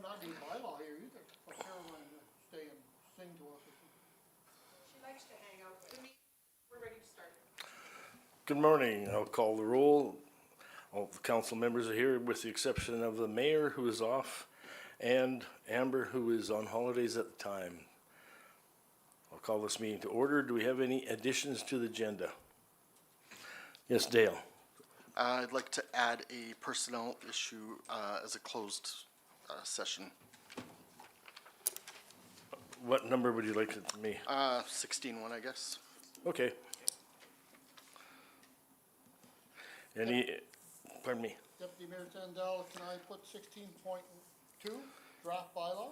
might not need bylaw here either, for Caroline to stay and sing to us. She likes to hang out, but we're ready to start. Good morning. I'll call the roll. All the council members are here with the exception of the mayor who is off and Amber who is on holidays at the time. I'll call this meeting to order. Do we have any additions to the agenda? Yes, Dale. I'd like to add a personnel issue as a closed session. What number would you like it to me? 16-1, I guess. Okay. Any, pardon me? Deputy Mayor Sandell, can I put 16.2, draft bylaw?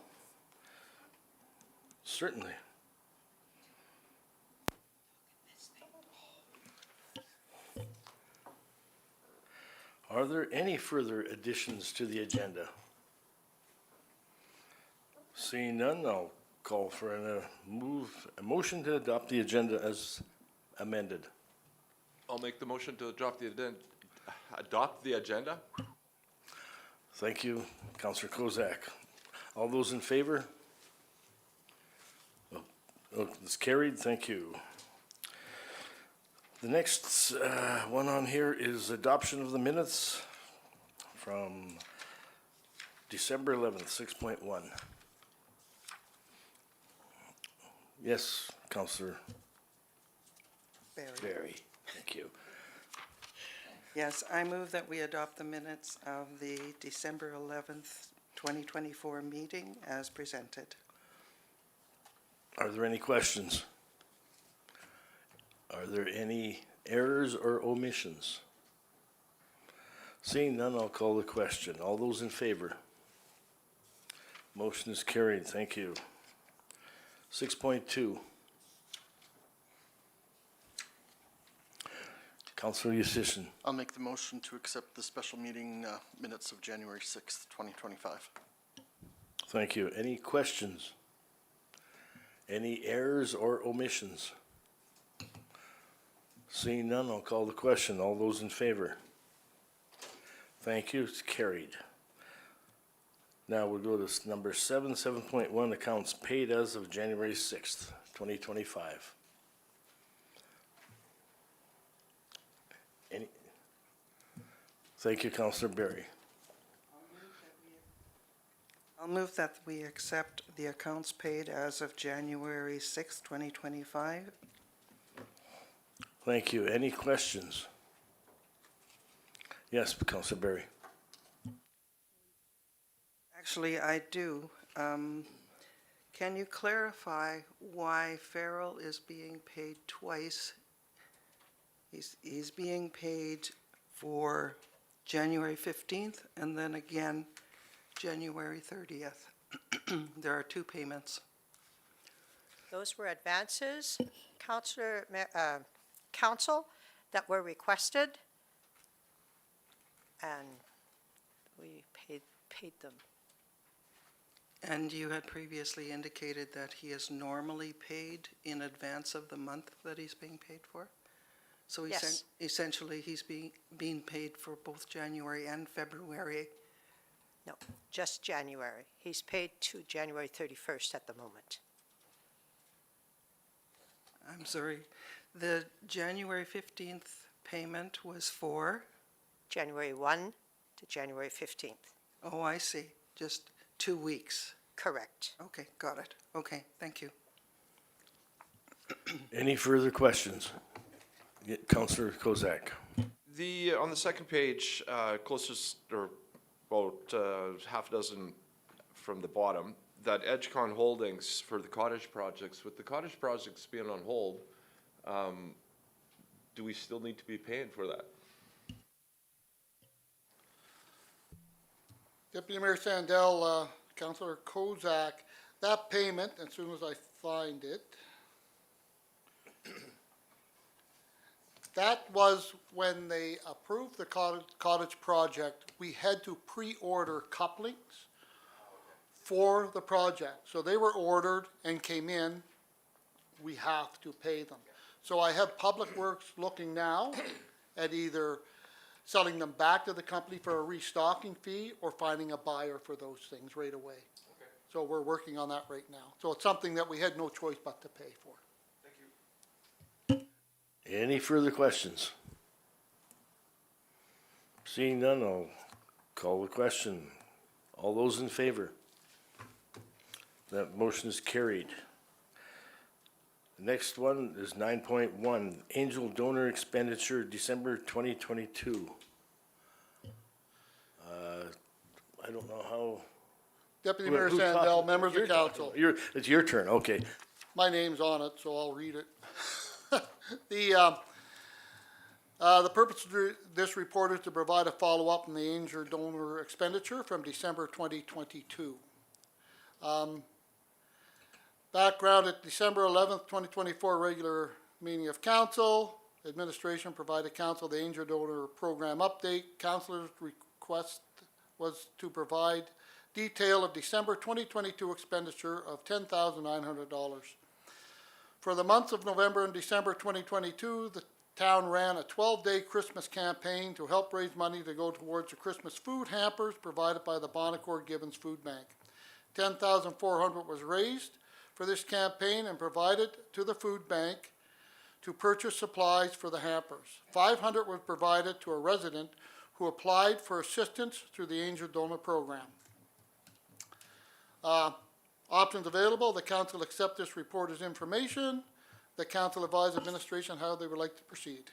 Certainly. Are there any further additions to the agenda? Seeing none, I'll call for a motion to adopt the agenda as amended. I'll make the motion to adopt the agenda. Thank you, Councillor Kozak. All those in favor? Oh, it's carried, thank you. The next one on here is adoption of the minutes from December 11th, 6.1. Yes, Councillor Barry, thank you. Yes, I move that we adopt the minutes of the December 11th, 2024 meeting as presented. Are there any questions? Are there any errors or omissions? Seeing none, I'll call the question. All those in favor? Motion is carried. Thank you. 6.2. Councillor Yusishin. I'll make the motion to accept the special meeting minutes of January 6th, 2025. Thank you. Any questions? Any errors or omissions? Seeing none, I'll call the question. All those in favor? Thank you. It's carried. Now we'll go to number 7.1, accounts paid as of January 6th, 2025. Any? Thank you, Councillor Barry. I'll move that we accept the accounts paid as of January 6th, 2025. Thank you. Any questions? Yes, Councillor Barry. Actually, I do. Can you clarify why Farrell is being paid twice? He's being paid for January 15th and then again January 30th. There are two payments. Those were advances, council, that were requested, and we paid them. And you had previously indicated that he is normally paid in advance of the month that he's being paid for? So Yes. essentially, he's being paid for both January and February. No, just January. He's paid to January 31st at the moment. I'm sorry, the January 15th payment was for? January 1 to January 15th. Oh, I see, just 2 weeks. Correct. Okay, got it. Okay, thank you. Any further questions? Councillor Kozak. On the second page, closest or about half a dozen from the bottom, that EdgeCon Holdings for the cottage projects, with the cottage projects being on hold, do we still need to be paying for that? Deputy Mayor Sandell, Councillor Kozak, that payment, as soon as I find it, that was when they approved the cottage project, we had to pre-order couplings for the project. So they were ordered and came in, we have to pay them. So I have Public Works looking now at either selling them back to the company for a restocking fee or finding a buyer for those things right away. So we're working on that right now. So it's something that we had no choice but to pay for. Any further questions? Seeing none, I'll call the question. All those in favor? That motion is carried. The next one is 9.1, Angel Donor Expenditure, December 2022. I don't know how. Deputy Mayor who's Sandell, talking? members You're of council. talking. It's your turn, okay. My name's on it, so I'll read it. The purpose of this report is to provide a follow-up on the Angel Donor Expenditure from December 2022. Background: at December 11th, 2024 regular meeting of council, administration provided council the Angel Donor Program update. Councilor's request was to provide detail of December 2022 expenditure of $10,900. For the months of November and December 2022, the town ran a 12-day Christmas campaign to help raise money to go towards the Christmas food hampers provided by the Bonacore Gibbons Food Bank. $10,400 was raised for this campaign and provided to the food bank to purchase supplies for the hampers. $500 was provided to a resident who applied for assistance through the Angel Donor Program. Options available: the council accept this report as information. The council advise administration how they would like to proceed.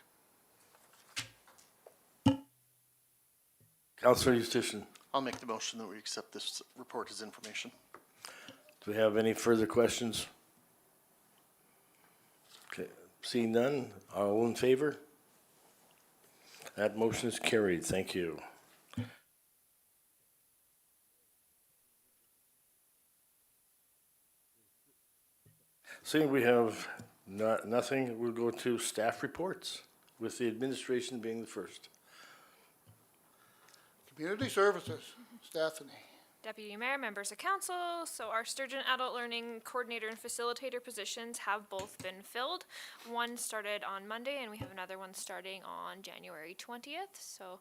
Councilor Eustitian, I'll make the motion that we accept this report as information. do we have any further questions? Okay, seeing none, all in favor? That motion is carried, thank you. Seeing we have nothing, we'll go to staff reports, with the administration being the first. Community Services, Stephanie. Deputy Mayor, members of council, so our Sturgeon Adult Learning Coordinator and Facilitator positions have both been filled. One started on Monday and we have another one starting on January 20th. So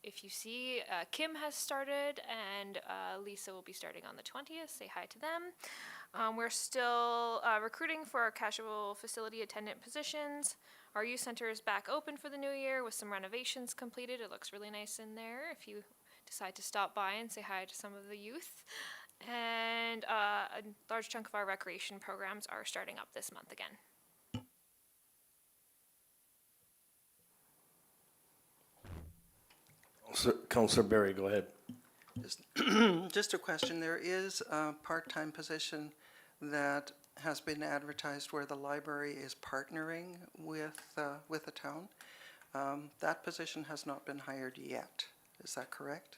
if you see, Kim has started and Lisa will be starting on the 20th. Say hi to them. We're still recruiting for our casual facility attendant positions. Our youth center is back open for the new year with some renovations completed. It looks really nice in there if you decide to stop by and say hi to some of the youth. And a large chunk of our recreation programs are starting up this month again. Councilor Berry, go ahead. Just a question. There is a part-time position that has been advertised where the library is partnering with the town. That position has not been hired yet. Is that correct?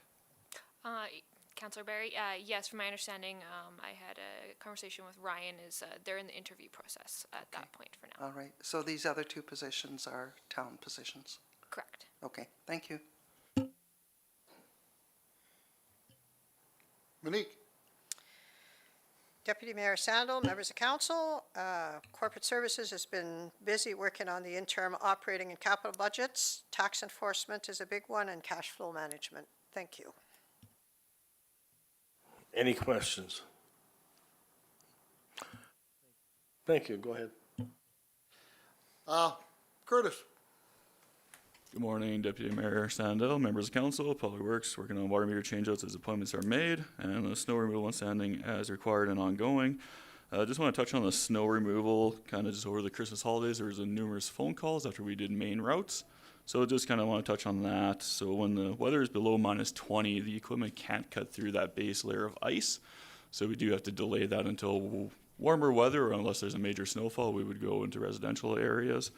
Councillor Barry, yes, from my understanding, I had a conversation with Ryan, they're in the interview process at that point for now. All right. So these other two positions are town positions. Correct. Okay. Thank you. Monique. Deputy Mayor Sandel, members of council, Corporate Services has been busy working on the interim operating and capital budgets. Tax enforcement is a big one, and cash flow management. Thank you. Any questions? Thank you, go ahead. Curtis. Good morning, Deputy Mayor Sandell, members of council, Public Works, working on water meter changeouts as appointments are made, and the snow removal and sanding as required and ongoing. Just want to touch on the snow removal, kind of just over the Christmas holidays. There was numerous phone calls after we did main routes. So just kind of want to touch on that. So when the weather is below -20, the equipment can't cut through that base layer of ice. So we do have to delay that until warmer weather, or unless there's a major snowfall, we would go into residential areas.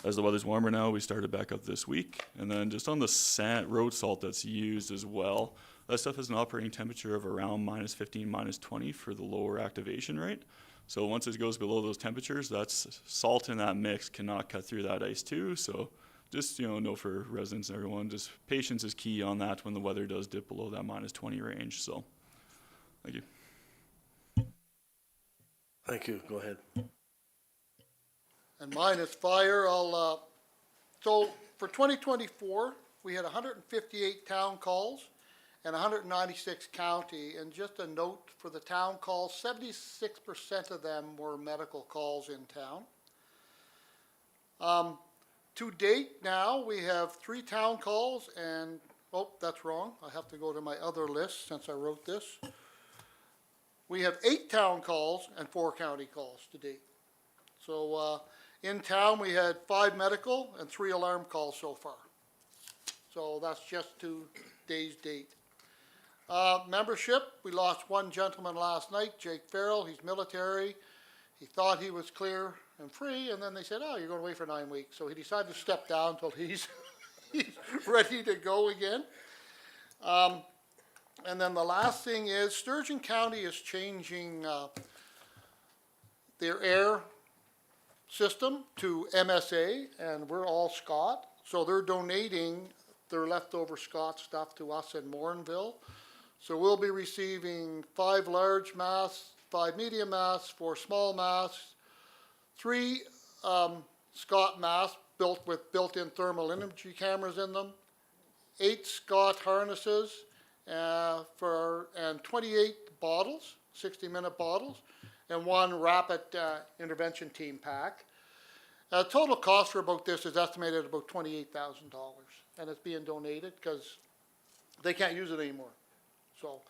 As the weather's warmer now, we started back up this week. And then just on the road salt that's used as well, that stuff has an operating temperature of around -15, -20 for the lower activation rate. So once it goes below those temperatures, that's salt in that mix cannot cut through that ice too. So just, know for residents and everyone, just patience is key on that when the weather does dip below that -20 range. So, thank you. Thank you, go ahead. And mine is fire. So for 2024, we had 158 town calls and 196 county. And just a note for the town calls, 76% of them were medical calls in town. To date now, we have 3 town calls and, oh, that's wrong. I have to go to my other list since I wrote this. We have 8 town calls and 4 county calls to date. So, in town, we had 5 medical and 3 alarm calls so far. So that's just today's date. Membership, we lost one gentleman last night, Jake Farrell, he's military. He thought he was clear and free, and then they said, oh, you're going away for 9 weeks. So he decided to step down until he's ready to go again. And then the last thing is Sturgeon County is changing their air system to MSA, and we're all Scott. So they're donating their leftover Scott stuff to us in Morinville. So we'll be receiving 5 large masks, 5 medium masks, 4 small masks, 3 Scott masks built with built-in thermal imagery cameras in them, 8 Scott harnesses, and 28 bottles, 60-minute bottles, and 1 rapid intervention team pack. Total cost for about this is estimated at about $28,000, and it's being donated because they can't use it anymore. So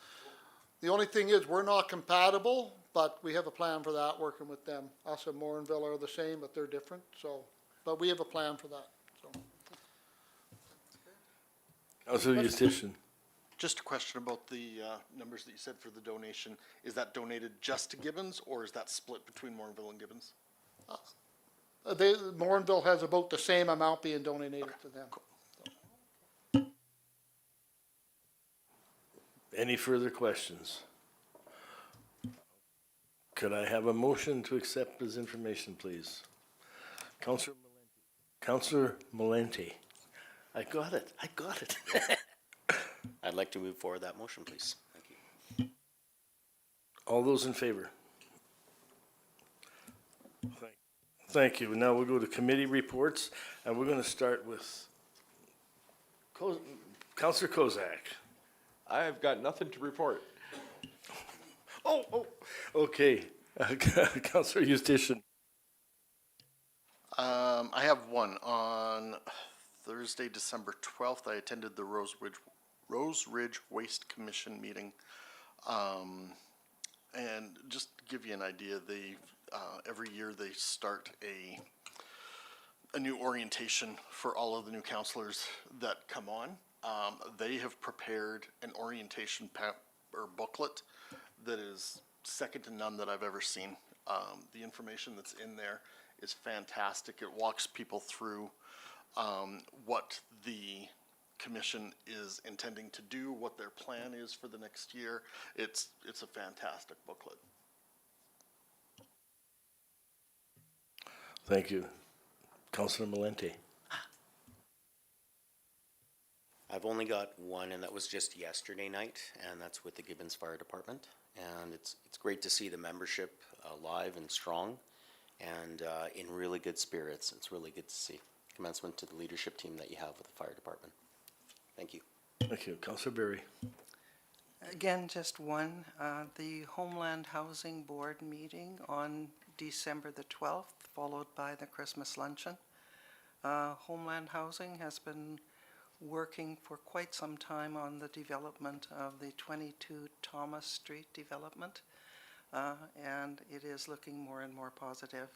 the only thing is we're not compatible, but we have a plan for that, working with them. Us and Morinville are the same, but they're different. So, but we have a plan for that. So. Councilor Justitian. Just a question about the numbers that you said for the donation. Is that donated just to Gibbons, or is that split between Morinville and Gibbons? Morinville has about the same amount being donated to them. Any further questions? Could I have a motion to accept this information, please? Councilor Malente. I got it. I'd like to move forward that motion, please. Thank you. All those in favor? Thank you. Now we'll go to committee reports, and we're going to start with Councilor Kozak. I have got nothing to report. Okay. Councilor Justitian. I have one. On Thursday, December 12th, I attended the Rose Ridge Waste Commission meeting. And just to give you an idea, they every year they start a new orientation for all of the new counselors that come on. They have prepared an orientation booklet that is second to none that I've ever seen. The information that's in there is fantastic. It walks people through what the commission is intending to do, what their plan is for the next year. It's a fantastic booklet. Thank you. Councilor Malente. I've only got one, and that was just yesterday night, and that's with the Gibbons Fire Department. And it's great to see the membership alive and strong, and in really good spirits. It's really good to see. Commencement to the leadership team that you have with the fire department. Thank you. Thank you. Councilor Berry. Again, just one. The Homeland Housing Board meeting on December the 12th, followed by the Christmas luncheon. Homeland Housing has been working for quite some time on the development of the 22 Thomas Street development, and it is looking more and more positive.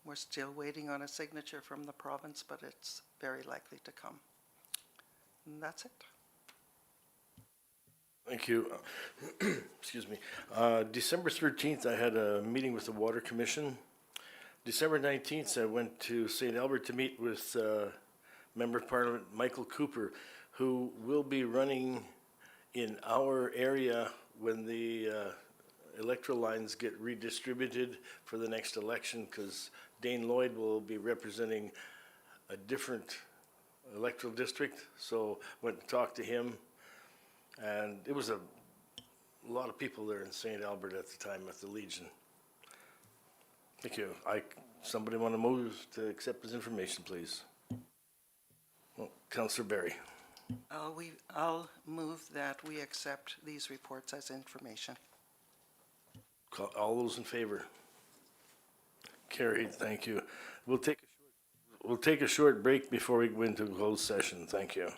We're still waiting on a signature from the province, but it's very likely to come. And that's it. Thank you. Excuse me. December 13th, I had a meeting with the Water Commission. December 19th, I went to St. Albert to meet with Member of Parliament Michael Cooper, who will be running in our area when the electoral lines get redistributed for the next election, because Dane Lloyd will be representing a different electoral district. So went to talk to him, and it was a lot of people there in St. Albert at the time at the Legion. Thank you. Somebody want to move to accept this information, please? Counselor Berry. I'll move that we accept these reports as information. All those in favor? Carried, thank you. We'll take a short break before we go into closed session. Thank you.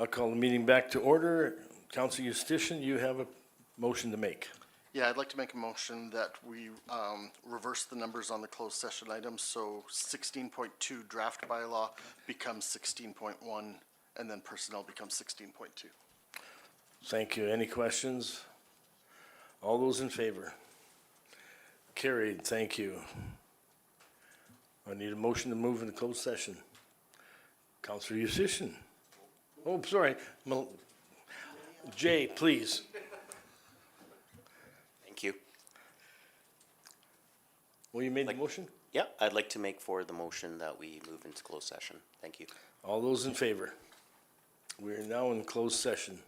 I'll call the meeting back to order. Council Justician, you have a motion to make. Yeah, I'd like to make a motion that we reverse the numbers on the closed session items, so 16.2 draft bylaw becomes 16.1, and then personnel becomes 16.2. Thank you. Any questions? All those in favor? Carried, thank you. I need a motion to move into closed session. Councilor Justician. Oh, sorry. Jay, please. Thank you. Well, you made the motion? Yeah, I'd like to make for the motion that we move into closed session. Thank you. All those in favor? We are now in closed session.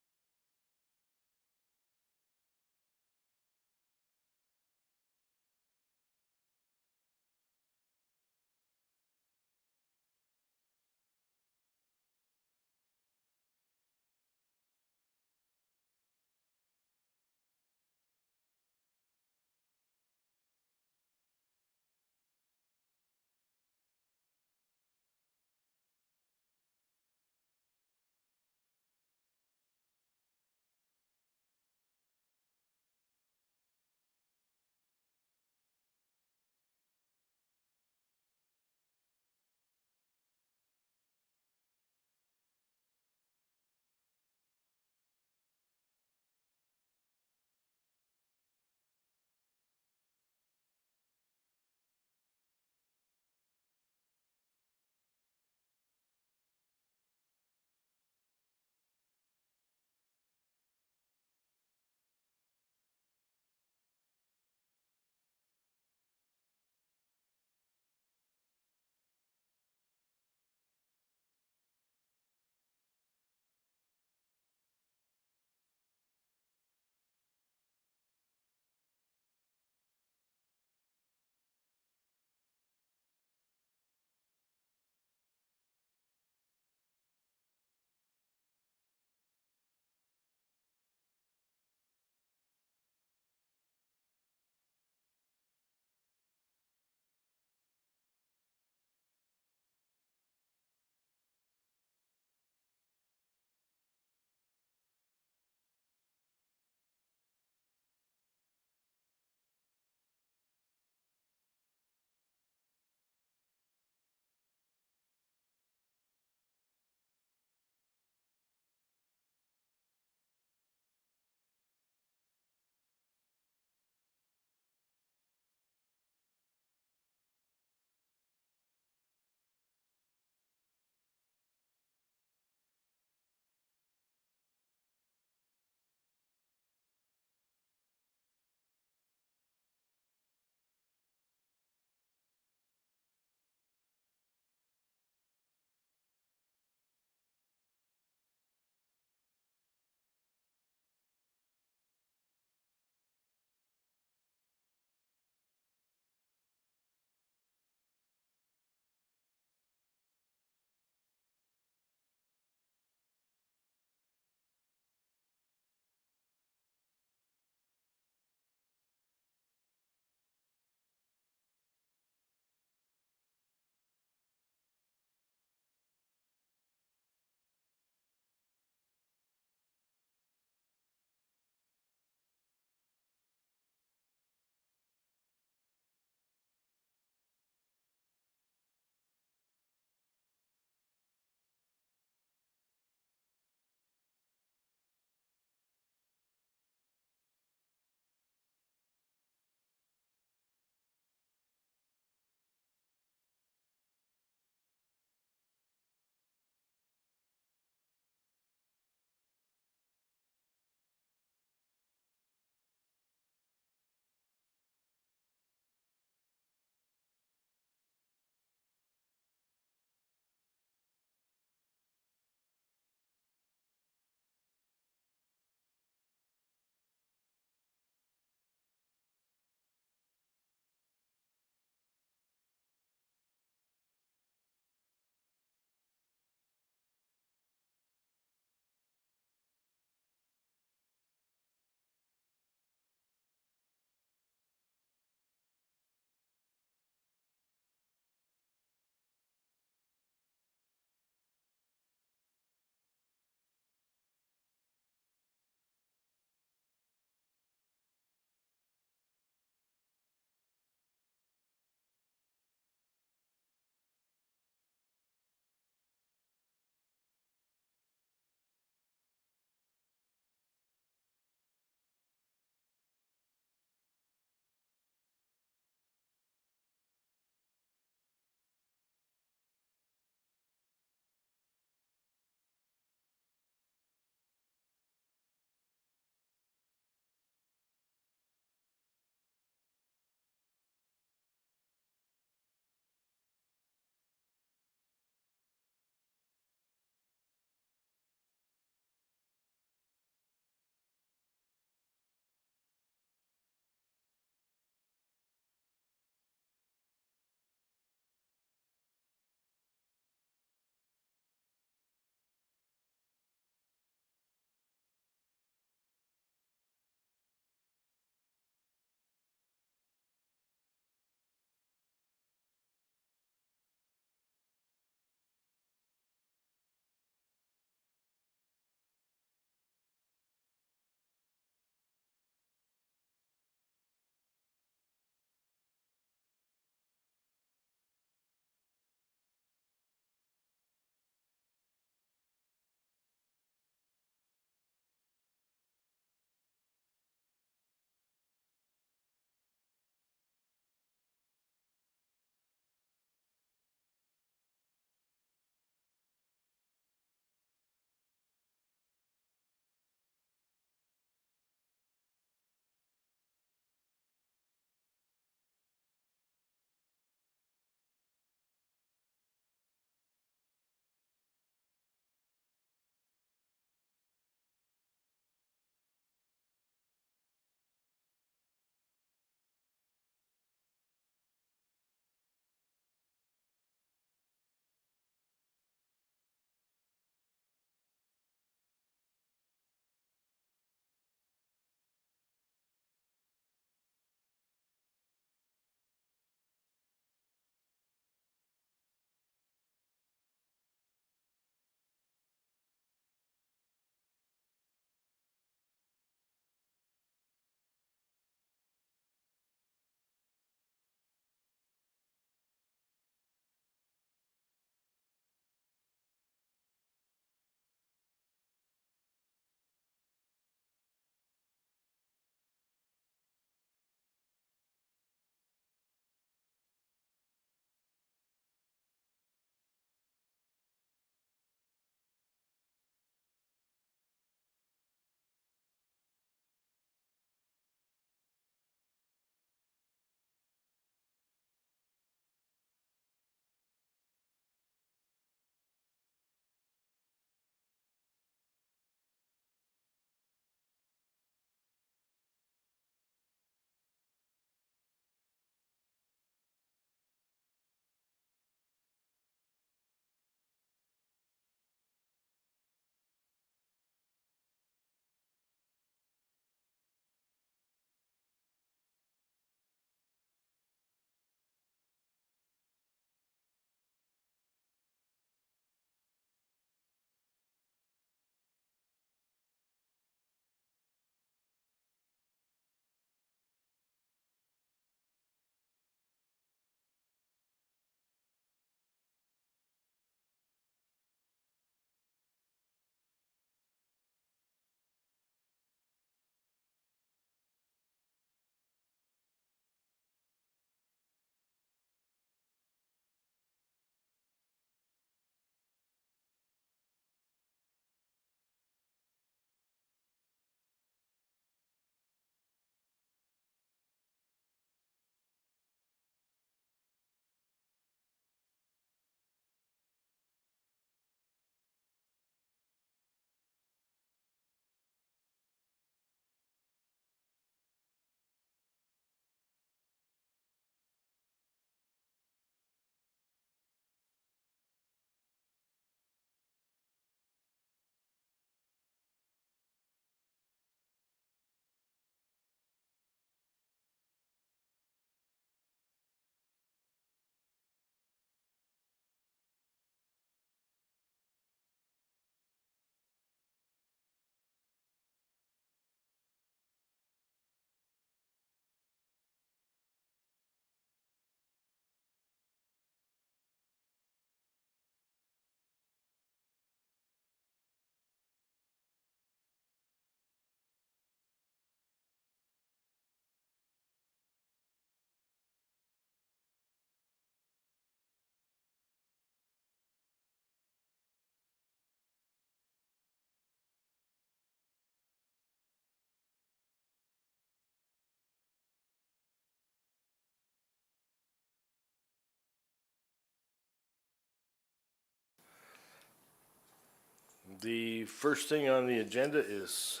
The first thing on the agenda is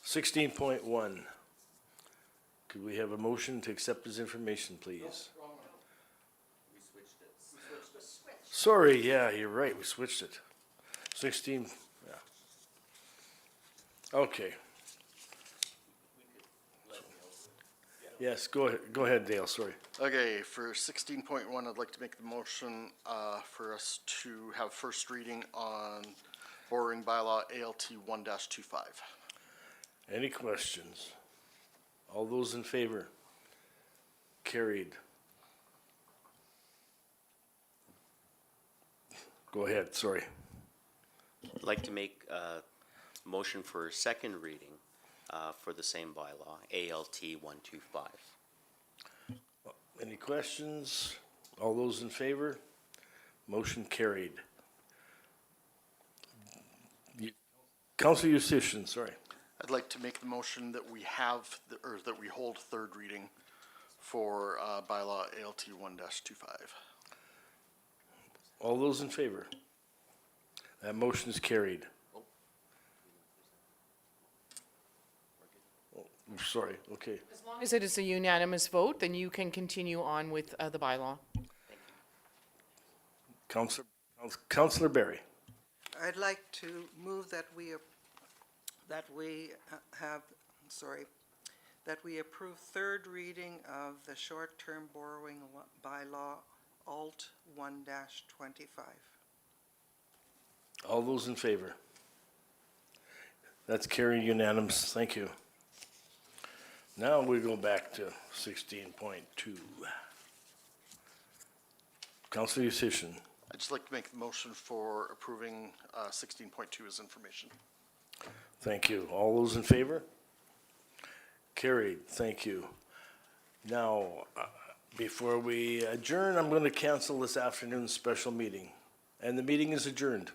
16.1. Could we have a motion to accept this information, please? Sorry, yeah, you're right, we switched it. 16, yeah. Okay. Yes, go ahead, Dale, sorry. Okay, for 16.1, I'd like to make the motion for us to have first reading on borrowing bylaw ALT 1-25. Any questions? All those in favor? Carried. Go ahead, sorry. I'd like to make a motion for second reading for the same bylaw, ALT 125. Any questions? All those in favor? Motion carried. Councilor Eustachian, sorry. I'd like to make the motion that we have, or that we hold third reading for bylaw ALT 1-25. All those in favor? That motion is carried. Oh, sorry, okay. As long as it is a unanimous vote, then you can continue on with the bylaw. Councilor Barry. I'd like to move that we approve third reading of the short-term borrowing bylaw, Alt 1-25. All those in favor? That's carried unanimous. Thank you. Now we go back to 16.2. Councilor Eustachian. I'd just like to make the motion for approving 16.2 as information. Thank you. All those in favor? Carried. Thank you. Now, before we adjourn, I'm going to cancel this afternoon's special meeting, and the meeting is adjourned.